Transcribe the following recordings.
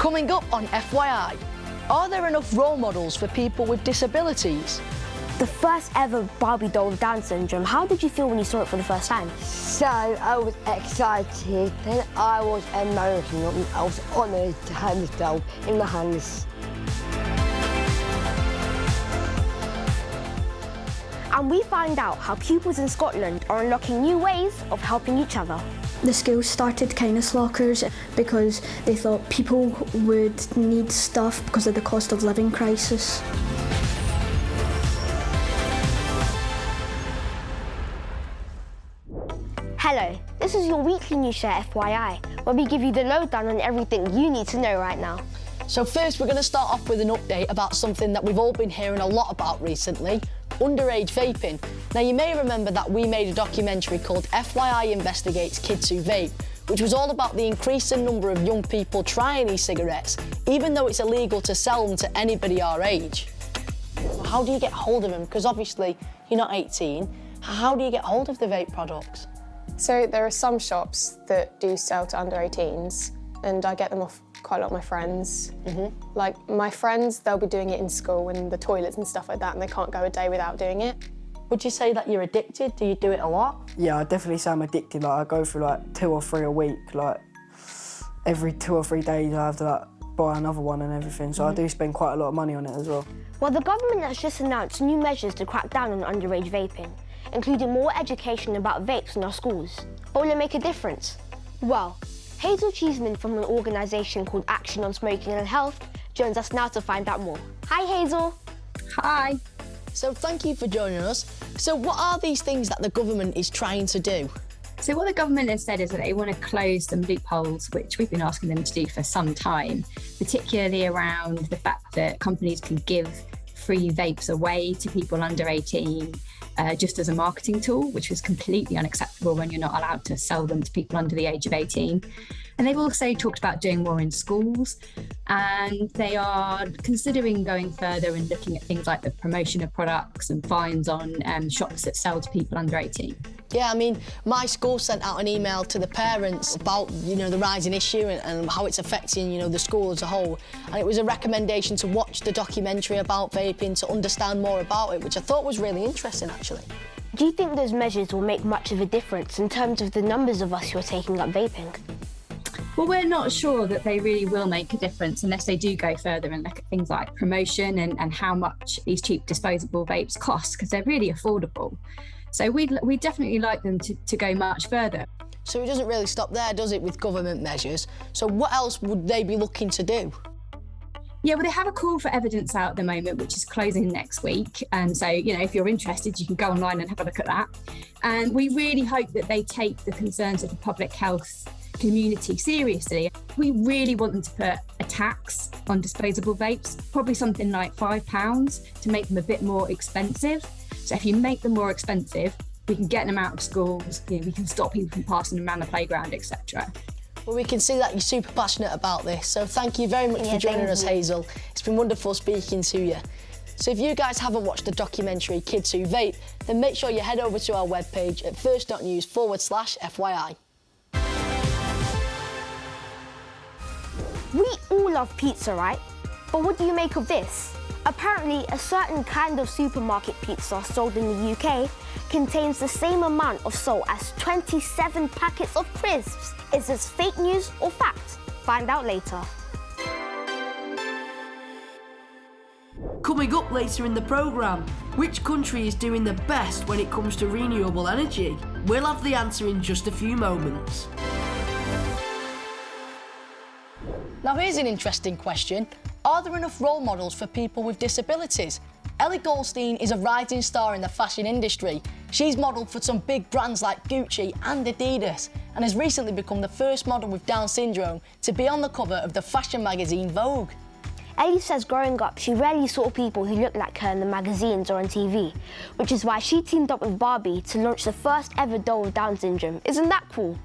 Coming up on FYI, are there enough role models for people with disabilities? The first ever Barbie doll with Down syndrome. How did you feel when you saw it for the first time? So I was excited, then I was emotional. I was honoured to have this doll in my hands. And we find out how pupils in Scotland are unlocking new ways of helping each other. The school started kindness lockers because they thought people would need stuff because of the cost of living crisis. Hello, this is your weekly news share FYI, where we give you the lowdown on everything you need to know right now. So first, we're going to start off with an update about something that we've all been hearing a lot about recently, underage vaping. Now, you may remember that we made a documentary called FYI Investigates Kids Who Vape, which was all about the increasing number of young people trying e-cigarettes, even though it's illegal to sell them to anybody our age. How do you get hold of them? Because obviously you're not 18. How do you get hold of the vape products? So there are some shops that do sell to under 18s, and I get them off quite a lot of my friends. Like my friends, they'll be doing it in school in the toilets and stuff like that, and they can't go a day without doing it. Would you say that you're addicted? Do you do it a lot? Yeah, I definitely say I'm addicted. Like I go through like 2 or 3 a week. Like every 2 or 3 days I have to like buy another one and everything. So I do spend quite a lot of money on it as well. Well, the government has just announced new measures to crack down on underage vaping, including more education about vapes in our schools. But will it make a difference? Well, Hazel Cheeseman from an organisation called Action on Smoking and Health joins us now to find out more. Hi, Hazel. Hi. So thank you for joining us. So what are these things that the government is trying to do? So what the government has said is that they want to close some loopholes, which we've been asking them to do for some time, particularly around the fact that companies can give free vapes away to people under 18 just as a marketing tool, which was completely unacceptable when you're not allowed to sell them to people under the age of 18. And they've also talked about doing more in schools, and they are considering going further and looking at things like the promotion of products and fines on shops that sell to people under 18. Yeah, I mean, my school sent out an email to the parents about, the rising issue and how it's affecting, the school as a whole. And it was a recommendation to watch the documentary about vaping to understand more about it, which I thought was really interesting, actually. Do you think those measures will make much of a difference in terms of the numbers of us who are taking up vaping? Well, we're not sure that they really will make a difference unless they do go further and look at things like promotion and how much these cheap disposable vapes cost, because they're really affordable. So we'd definitely like them to go much further. So it doesn't really stop there, does it, with government measures? So what else would they be looking to do? Yeah, well, they have a call for evidence out at the moment, which is closing next week. And so, if you're interested, you can go online and have a look at that. And we really hope that they take the concerns of the public health community seriously. We really want them to put a tax on disposable vapes, probably something like £5 to make them a bit more expensive. So if you make them more expensive, we can get them out of schools, we can stop people from passing them around the playground, etc. Well, we can see that you're super passionate about this, so thank you very much for joining us, Hazel. It's been wonderful speaking to you. So if you guys haven't watched the documentary Kids Who Vape, then make sure you head over to our webpage at first.news/FYI. We all love pizza, right? But what do you make of this? Apparently, a certain kind of supermarket pizza sold in the UK contains the same amount of salt as 27 packets of crisps. Is this fake news or fact? Find out later. Coming up later in the programme, which country is doing the best when it comes to renewable energy? We'll have the answer in just a few moments. Now here's an interesting question. Are there enough role models for people with disabilities? Ellie Goldstein is a rising star in the fashion industry. She's modelled for some big brands like Gucci and Adidas and has recently become the first model with Down syndrome to be on the cover of the fashion magazine Vogue. Ellie says growing up, she rarely saw people who looked like her in the magazines or on TV, which is why she teamed up with Barbie to launch the first ever doll with Down syndrome. Isn't that cool?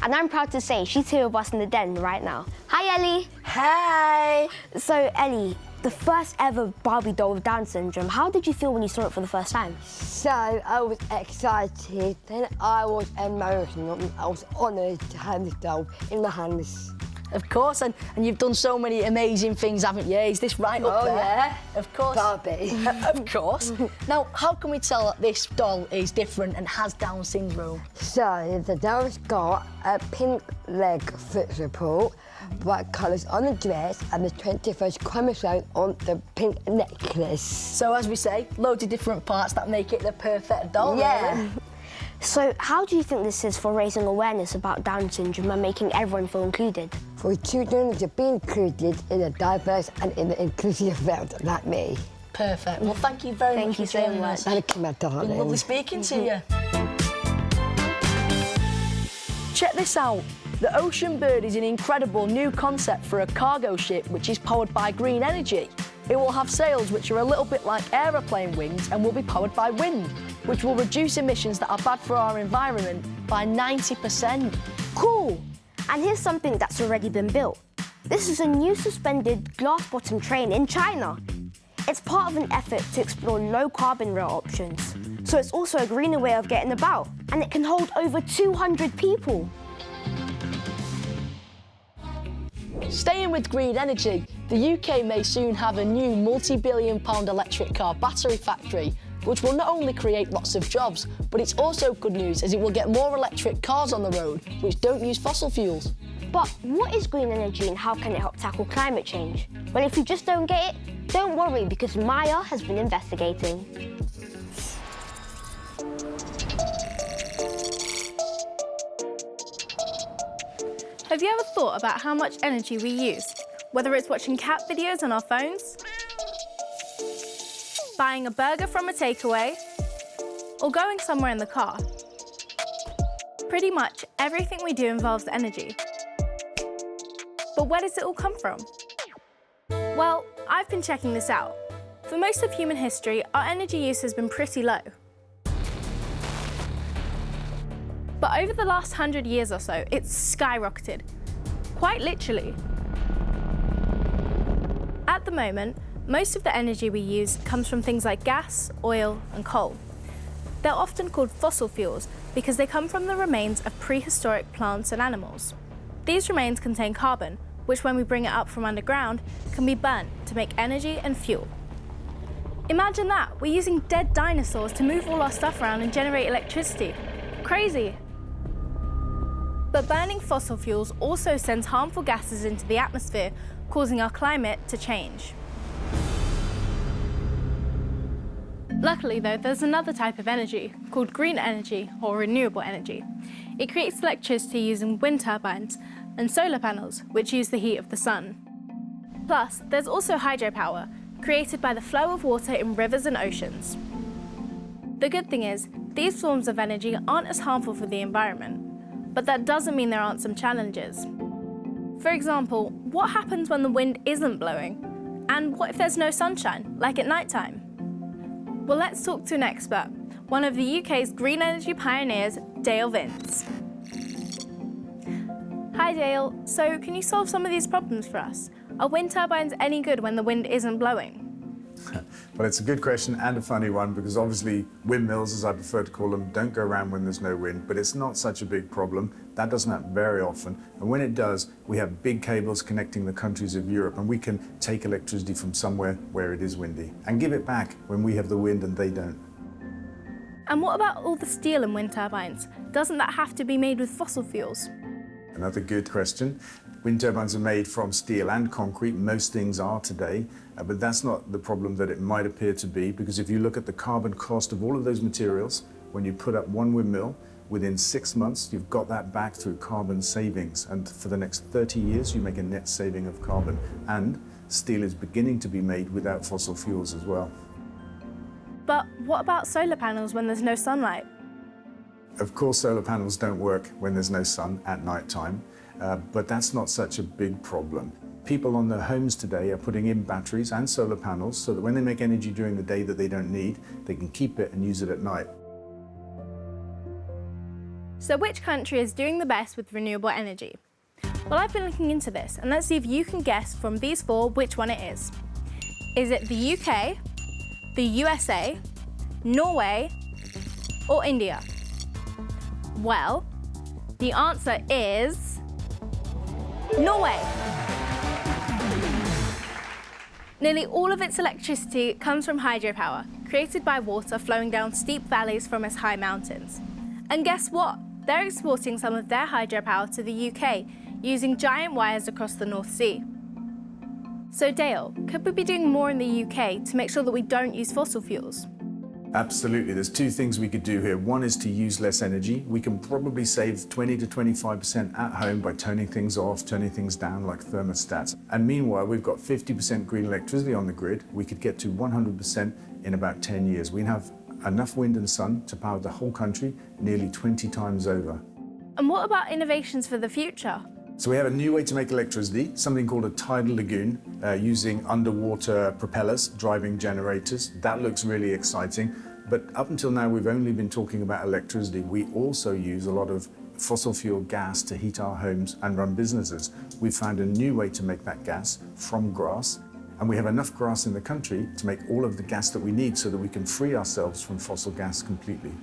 And I'm proud to say she's here with us in the den right now. Hi, Ellie. Hi. So, Ellie, the first ever Barbie doll with Down syndrome, how did you feel when you saw it for the first time? So I was excited, then I was emotional. I was honoured to have this doll in my hands. Of course, and you've done so many amazing things, haven't you? Is this right up there? Yeah. Of course. Barbie. Of course. Now, how can we tell that this doll is different and has Down syndrome? So the doll's got a pink leg foot support, bright colours on the dress and the 21st chromosome on the pink necklace. So as we say, loads of different parts that make it the perfect doll. Yeah. Really. So how do you think this is for raising awareness about Down syndrome and making everyone feel included? For children to be included in a diverse and in an inclusive world like me. Perfect. Well, thank you very much for joining us. Thank you, my It's been darling. lovely speaking to you. Check this out. The Ocean Bird is an incredible new concept for a cargo ship which is powered by green energy. It will have sails which are a little bit like aeroplane wings and will be powered by wind, which will reduce emissions that are bad for our environment by 90%. Cool! And here's something that's already been built. This is a new suspended glass-bottom train in China. It's part of an effort to explore low-carbon rail options. So it's also a greener way of getting about, and it can hold over 200 people. Staying with green energy, the UK may soon have a new multi-billion-pound electric car battery factory, which will not only create lots of jobs, but it's also good news as it will get more electric cars on the road, which don't use fossil fuels. But what is green energy and how can it help tackle climate change? Well, if you just don't get it, don't worry because Maya has been investigating. Have you ever thought about how much energy we use? Whether it's watching cat videos on our phones, buying a burger from a takeaway, or going somewhere in the car. Pretty much everything we do involves energy. But where does it all come from? Well, I've been checking this out. For most of human history, our energy use has been pretty low. But over the last 100 years or so, it's skyrocketed, quite literally. At the moment, most of the energy we use comes from things like gas, oil, and coal. They're often called fossil fuels because they come from the remains of prehistoric plants and animals. These remains contain carbon, which when we bring it up from underground, can be burnt to make energy and fuel. Imagine that, we're using dead dinosaurs to move all our stuff around and generate electricity. Crazy. But burning fossil fuels also sends harmful gases into the atmosphere, causing our climate to change. Luckily though, there's another type of energy called green energy or renewable energy. It creates electricity using wind turbines and solar panels, which use the heat of the sun. Plus, there's also hydropower, created by the flow of water in rivers and oceans. The good thing is, these forms of energy aren't as harmful for the environment. But that doesn't mean there aren't some challenges. For example, what happens when the wind isn't blowing? And what if there's no sunshine, like at night time? Well, let's talk to an expert, one of the UK's green energy pioneers, Dale Vince. Hi Dale, so can you solve some of these problems for us? Are wind turbines any good when the wind isn't blowing? Well, it's a good question and a funny one because obviously windmills, as I prefer to call them, don't go around when there's no wind, but it's not such a big problem. That doesn't happen very often. And when it does, we have big cables connecting the countries of Europe and we can take electricity from somewhere where it is windy and give it back when we have the wind and they don't. And what about all the steel in wind turbines? Doesn't that have to be made with fossil fuels? Another good question. Wind turbines are made from steel and concrete. Most things are today, but that's not the problem that it might appear to be, because if you look at the carbon cost of all of those materials, when you put up one windmill, within 6 months, you've got that back through carbon savings. And for the next 30 years, you make a net saving of carbon. And steel is beginning to be made without fossil fuels as well. But what about solar panels when there's no sunlight? Of course, solar panels don't work when there's no sun at night time. But that's not such a big problem. People on their homes today are putting in batteries and solar panels so that when they make energy during the day that they don't need, they can keep it and use it at night. So which country is doing the best with renewable energy? Well, I've been looking into this, and let's see if you can guess from these four which one it is. Is it the UK, the USA, Norway, or India? Well, the answer is Norway. Nearly all of its electricity comes from hydropower, created by water flowing down steep valleys from its high mountains. And guess what? They're exporting some of their hydropower to the UK, using giant wires across the North Sea. So Dale, could we be doing more in the UK to make sure that we don't use fossil fuels? Absolutely. There's two things we could do here. One is to use less energy. We can probably save 20 to 25% at home by turning things off, turning things down like thermostats. And meanwhile, we've got 50% green electricity on the grid. We could get to 100% in about 10 years. We have enough wind and sun to power the whole country nearly 20 times over. And what about innovations for the future? So we have a new way to make electricity, something called a tidal lagoon, using underwater propellers, driving generators. That looks really exciting. But up until now, we've only been talking about electricity. We also use a lot of fossil fuel gas to heat our homes and run businesses. We've found a new way to make that gas from grass. And we have enough grass in the country to make all of the gas that we need so that we can free ourselves from fossil gas completely.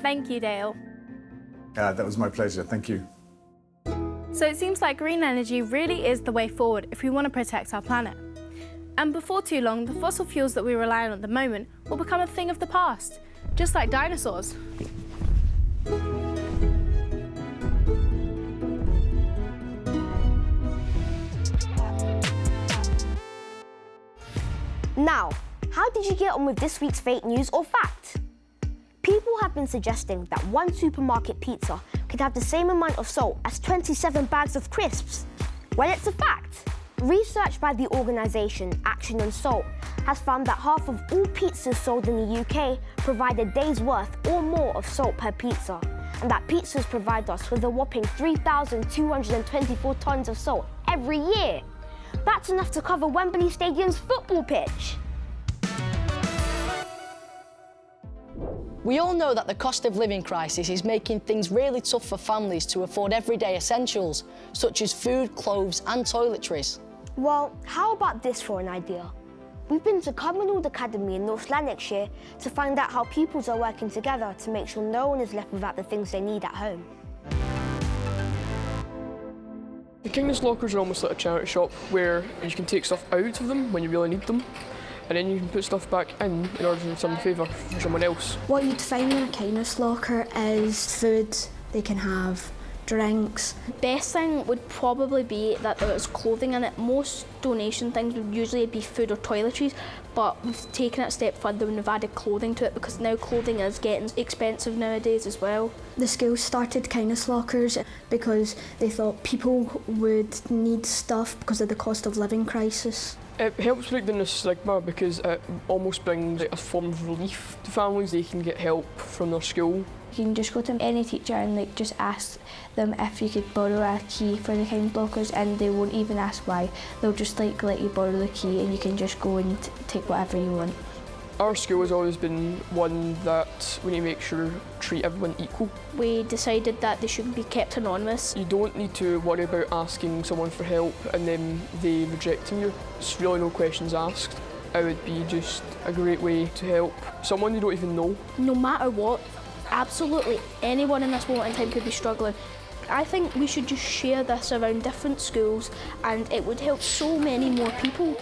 Thank you, Dale. That was my pleasure. Thank you. So it seems like green energy really is the way forward if we want to protect our planet. And before too long, the fossil fuels that we rely on at the moment will become a thing of the past, just like dinosaurs. Now, how did you get on with this week's fake news or fact? People have been suggesting that one supermarket pizza could have the same amount of salt as 27 bags of crisps. Well, it's a fact. Research by the organisation Action on Salt has found that half of all pizzas sold in the UK provide a day's worth or more of salt per pizza, and that pizzas provide us with a whopping 3,224 tonnes of salt every year. That's enough to cover Wembley Stadium's football pitch. We all know that the cost of living crisis is making things really tough for families to afford everyday essentials, such as food, clothes and toiletries. Well, how about this for an idea? We've been to Cumbernauld Academy in North Lanarkshire to find out how pupils are working together to make sure no one is left without the things they need at home. The King's lockers are almost like a charity shop where you can take stuff out of them when you really need them, and then you can put stuff back in order to return the favour for someone else. What you'd find in a kindness locker is food. They can have drinks. Best thing would probably be that there's clothing in it. Most donation things would usually be food or toiletries, but we've taken it a step further and we've added clothing to it because now clothing is getting expensive nowadays as well. The school started kindness lockers because they thought people would need stuff because of the cost of living crisis. It helps break down the stigma because it almost brings a form of relief to families. They can get help from their school. You can just go to any teacher and just ask them if you could borrow a key for the kindness lockers, and they won't even ask why. They'll just let you borrow the key and you can just go and take whatever you want. Our school has always been one that we need to make sure treat everyone equal. We decided that they shouldn't be kept anonymous. You don't need to worry about asking someone for help and then they rejecting you. There's really no questions asked. It would be just a great way to help someone you don't even know. No matter what, absolutely anyone in this moment in time could be struggling. I think we should just share this around different schools and it would help so many more people.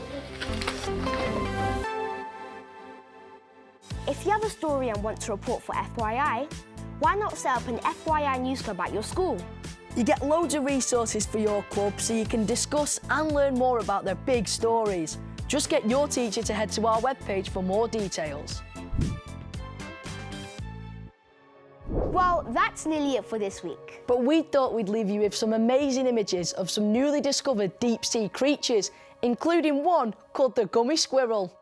If you have a story and want to report for FYI, why not set up an FYI news club at your school? You get loads of resources for your club so you can discuss and learn more about their big stories. Just get your teacher to head to our webpage for more details. Well, that's nearly it for this week. But we thought we'd leave you with some amazing images of some newly discovered deep-sea creatures, including one called the gummy squirrel.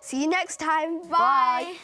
See you next time. Bye. Bye.